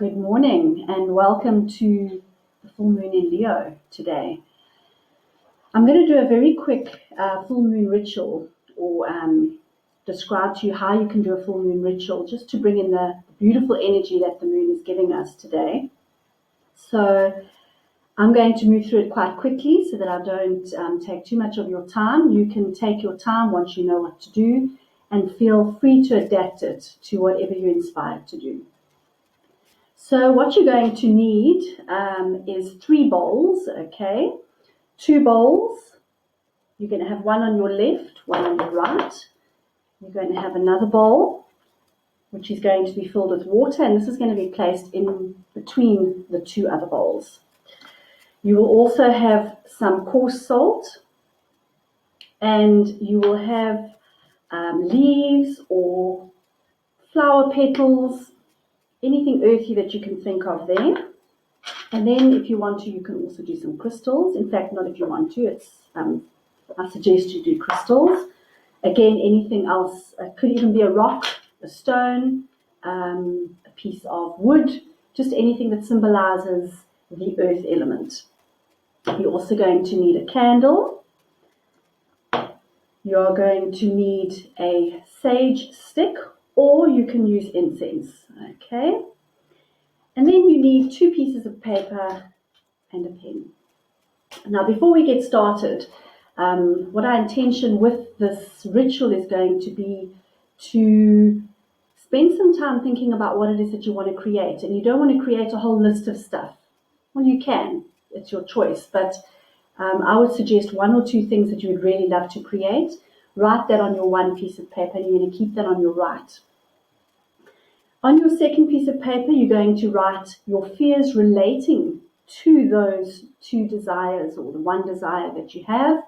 Good morning and welcome to the full moon in Leo today. I'm going to do a very quick full moon ritual or describe to you how you can do a full moon ritual just to bring in the beautiful energy that the moon is giving us today. So I'm going to move through it quite quickly so that I don't take too much of your time. You can take your time once you know what to do and feel free to adapt it to whatever you're inspired to do. So what you're going to need is 3 bowls, okay? 2 bowls. You're going to have one on your left, one on your right. You're going to have another bowl, which is going to be filled with water, and this is going to be placed in between the 2 other bowls. You will also have some coarse salt, and you will have leaves or flower petals, anything earthy that you can think of there. And then if you want to, you can also do some crystals. In fact, not if you want to, I suggest you do crystals. Again, anything else, it could even be a rock, a stone, a piece of wood, just anything that symbolizes the earth element. You're also going to need a candle. You're going to need a sage stick, or you can use incense, okay? And then you need 2 pieces of paper and a pen. Now, before we get started, what our intention with this ritual is going to be to spend some time thinking about what it is that you want to create. And you don't want to create a whole list of stuff. Well, you can. It's your choice. But I would suggest 1 or 2 things that you would really love to create. Write that on your 1 piece of paper, and you're going to keep that on your right. On your 2nd piece of paper, you're going to write your fears relating to those 2 desires or the 1 desire that you have.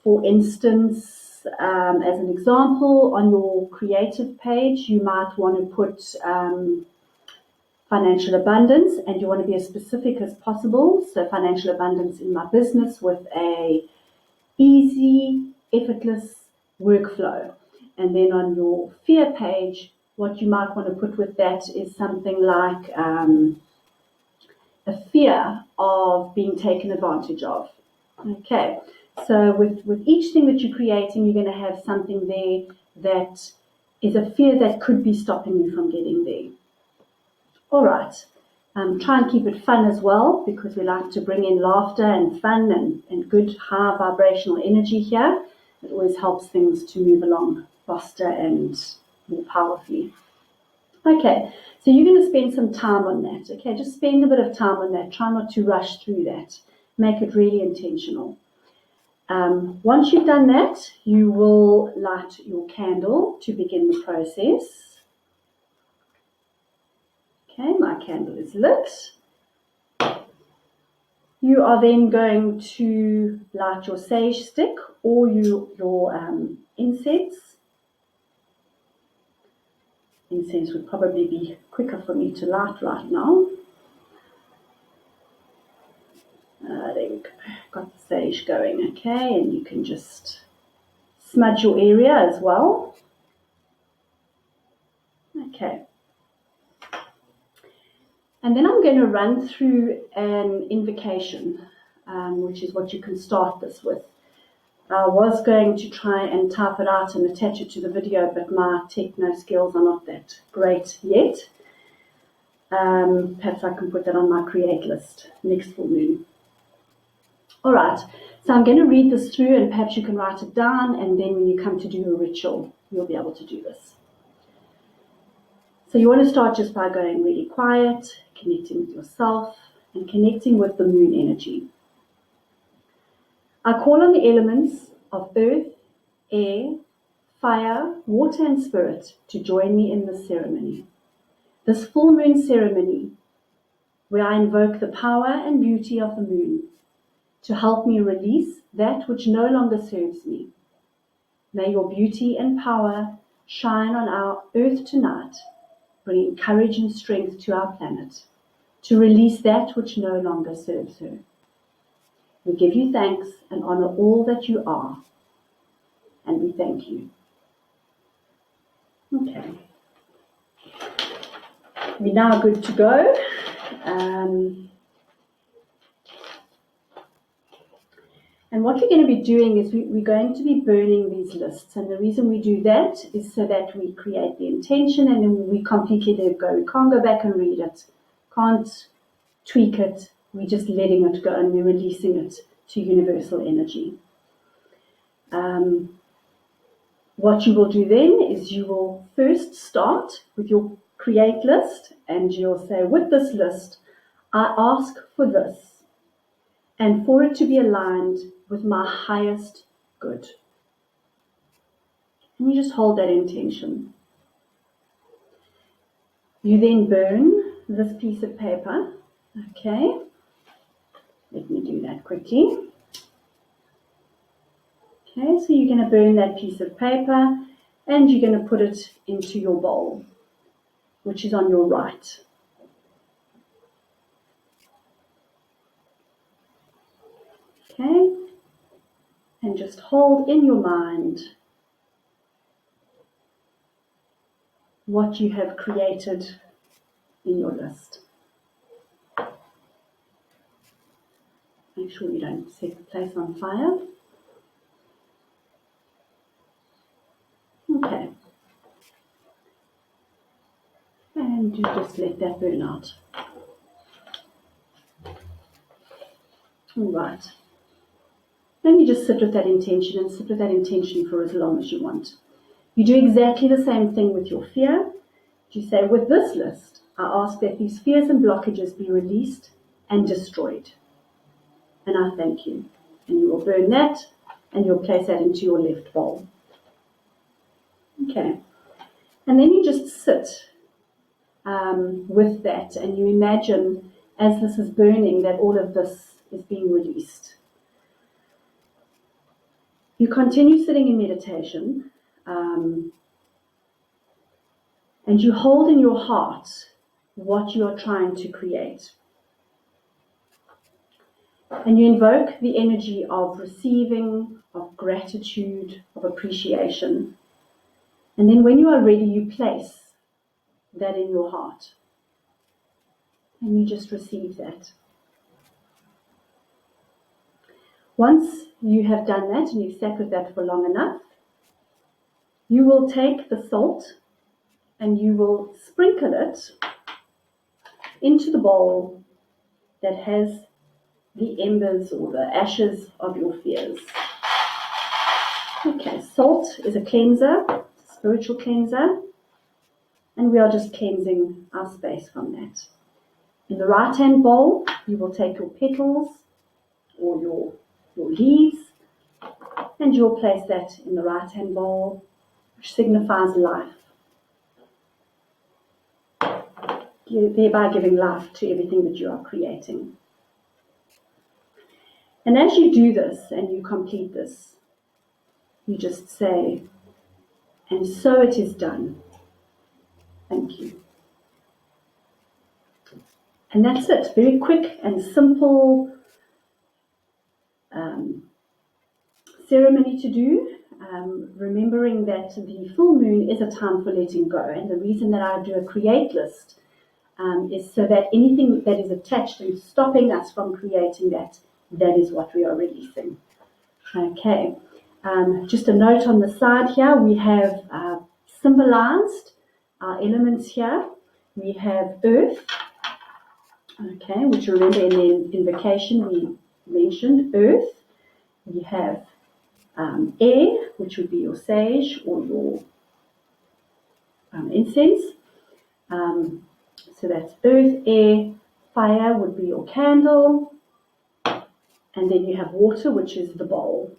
For instance, as an example, on your creative page, you might want to put financial abundance, and you want to be as specific as possible. So financial abundance in my business with a easy, effortless workflow. And then on your fear page, what you might want to put with that is something like a fear of being taken advantage of. Okay, so with each thing that you're creating, you're going to have something there that is a fear that could be stopping you from getting there. All right, try and keep it fun as well, because we like to bring in laughter and fun and good high vibrational energy here. It always helps things to move along faster and more powerfully. Okay, so you're going to spend some time on that. Okay, just spend a bit of time on that. Try not to rush through that. Make it really intentional. Once you've done that, you will light your candle to begin the process. Okay, my candle is lit. You are then going to light your sage stick or your incense. Incense would probably be quicker for me to light right now. There we go. Got the sage going, okay, and you can just smudge your area as well. Okay. And then I'm going to run through an invocation, which is what you can start this with. I was going to try and type it out and attach it to the video, but my techno skills are not that great yet. Perhaps I can put that on my create list next full moon. All right, so I'm going to read this through, and perhaps you can write it down, and then when you come to do a ritual, you'll be able to do this. So you want to start just by going really quiet, connecting with yourself, and connecting with the moon energy. I call on the elements of earth, air, fire, water, and spirit to join me in this ceremony. This full moon ceremony, where I invoke the power and beauty of the moon to help me release that which no longer serves me. May your beauty and power shine on our earth tonight, bringing courage and strength to our planet, to release that which no longer serves her. We give you thanks and honor all that you are, and we thank you. Okay. we're now good to go. And what we're going to be doing is we're going to be burning these lists. And the reason we do that is so that we create the intention, and then we completely let it go. We can't go back and read it, can't tweak it. We're just letting it go, and we're releasing it to universal energy. What you will do then is you will first start with your create list, and you'll say, with this list, I ask for this, and for it to be aligned with my highest good. And you just hold that intention. You then burn this piece of paper. Okay, let me do that quickly. Okay, so you're going to burn that piece of paper, and you're going to put it into your bowl, which is on your right. Okay, and just hold in your mind what you have created in your list. Make sure you don't set the place on fire. Okay, and you just let that burn out. All right. Then you just sit with that intention, and sit with that intention for as long as you want. You do exactly the same thing with your fear. You say, with this list, I ask that these fears and blockages be released and destroyed. And I thank you. And you will burn that, and you'll place that into your left bowl. Okay. And then you just sit with that, and you imagine, as this is burning, that all of this is being released. You continue sitting in meditation, and you hold in your heart what you are trying to create. And you invoke the energy of receiving, of gratitude, of appreciation. And then when you are ready, you place that in your heart. And you just receive that. Once you have done that and you've sat with that for long enough, you will take the salt and you will sprinkle it into the bowl that has the embers or the ashes of your fears. Okay, salt is a cleanser, a spiritual cleanser, and we are just cleansing our space from that. In the right-hand bowl, you will take your petals or your leaves, and you'll place that in the right-hand bowl, which signifies life. Thereby giving life to everything that you are creating. And as you do this and you complete this, you just say, and so it is done. Thank you. And that's it. Very quick and simple ceremony to do. Remembering that the full moon is a time for letting go. And the reason that I do a create list is so that anything that is attached and stopping us from creating that is what we are releasing. Okay. Just a note on the side here, we have symbolized our elements here. We have earth, okay, which remember in the invocation we mentioned earth. We have air, which would be your sage or your incense. So that's earth, air, fire would be your candle, and then you have water, which is the bowl,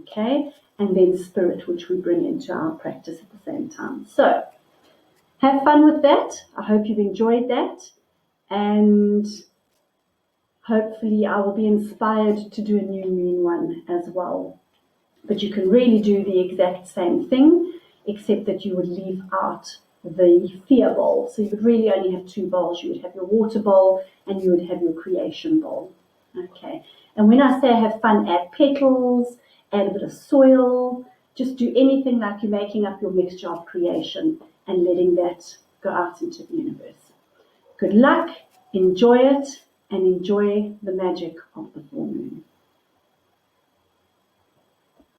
okay, and then spirit, which we bring into our practice at the same time. So have fun with that. I hope you've enjoyed that, and hopefully I will be inspired to do a new moon one as well. But you can really do the exact same thing, except that you would leave out the fear bowl. So you would really only have two bowls. You would have your water bowl and you would have your creation bowl. Okay. And when I say have fun, add petals, add a bit of soil. Just do anything like you're making up your mixture of creation and letting that go out into the universe. Good luck, enjoy it, and enjoy the magic of the full moon.